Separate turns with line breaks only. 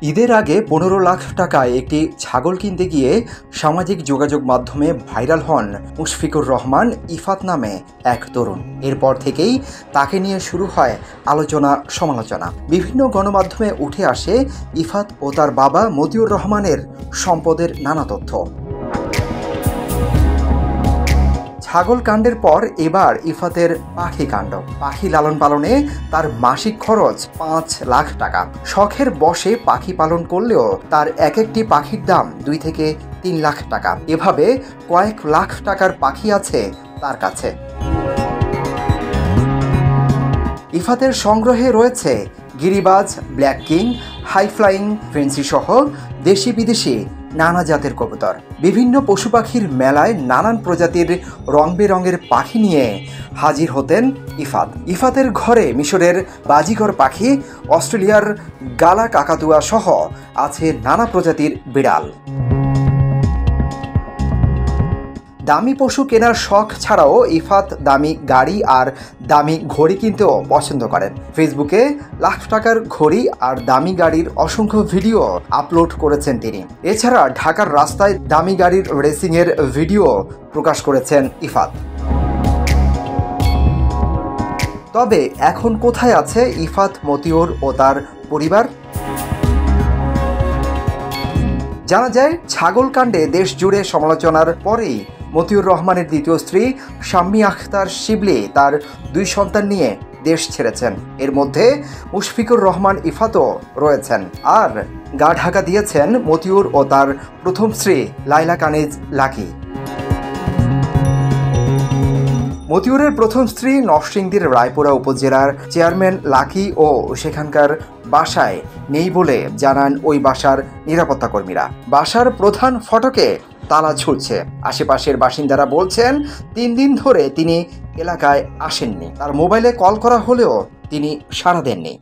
ঈদের আগে 15 লাখ টাকায় একটি ছাগল কিনতে গিয়ে সামাজিক যোগাযোগ মাধ্যমে ভাইরাল হন মুশফিকুর রহমান ইফাত নামে এক তরুণ। এরপর থেকেই তাকে নিয়ে শুরু হয় আলোচনা সমালোচনা। বিভিন্ন গণমাধ্যমে উঠে আসে ইফাত ও তার বাবা মতিউর রহমানের সম্পদের নানা তথ্য। ছাগল কাণ্ডের পর এবার ইফাতের পাখি কাণ্ড। পাখি লালন পালনে তার মাসিক খরচ 5 লাখ টাকা। শখের বশে পাখি পালন করলেও তার একটি পাখির দাম 2 থেকে 3 লাখ টাকা। এভাবে কয়েক লাখ টাকার পাখি আছে তার কাছে। ইফাতের সংগ্রহে রয়েছে গিরিবাজ, ব্ল্যাক কিং, হাই ফ্লাইং ফ্রেন্সি সহ দেশি বিদেশি নানা জাতের কবুতর। বিভিন্ন পশু পাখির মেলায় নানান প্রজাতির রং বেরঙের পাখি নিয়ে হাজির হতেন ইফাত। ইফাতের ঘরে মিশরের বাজিকর পাখি, অস্ট্রেলিয়ার গালা কাকাতুয়া সহ আছে নানা প্রজাতির বিড়াল। দামি পশু কেনার শখ ছাড়াও ইফাত দামি গাড়ি আর দামি ঘড়ি কিনতেও পছন্দ করেন। ফেসবুকে লাখ টাকার ঘড়ি আর দামি গাড়ির অসংখ্য ভিডিও আপলোড করেছেন তিনি। এছাড়া ঢাকার রাস্তায় দামি গাড়ির রেসিংয়ের ভিডিও প্রকাশ করেছেন ইফাত। তবে এখন কোথায় আছে ইফাত, মতিউর ও তার পরিবার? জানা যায়, ছাগল কাণ্ডে দেশ জুড়ে সমালোচনার পরেই মতিউর রহমানের দ্বিতীয় স্ত্রী শাম্মী আখতার শিবলি তার 2 সন্তান নিয়ে দেশ ছেড়েছেন। এর মধ্যে মুশফিকুর রহমান ইফাতও রয়েছেন। আর গা ঢাকা দিয়েছেন মতিউর ও তার প্রথম স্ত্রী লাইলা কানিজ লাকি। মতিউরের প্রথম স্ত্রী নরসিংদীর রায়পুরা উপজেলার চেয়ারম্যান লাকি ও সেখানকার বাসায় নেই বলে জানান ওই বাসার নিরাপত্তা কর্মীরা। বাসার প্রধান ফটকে তালা ঝুলছে। আশেপাশের বাসিন্দারা বলছেন 3 দিন ধরে তিনি এলাকায় আসেননি। তার মোবাইলে কল করা হলেও তিনি সাড়া দেননি।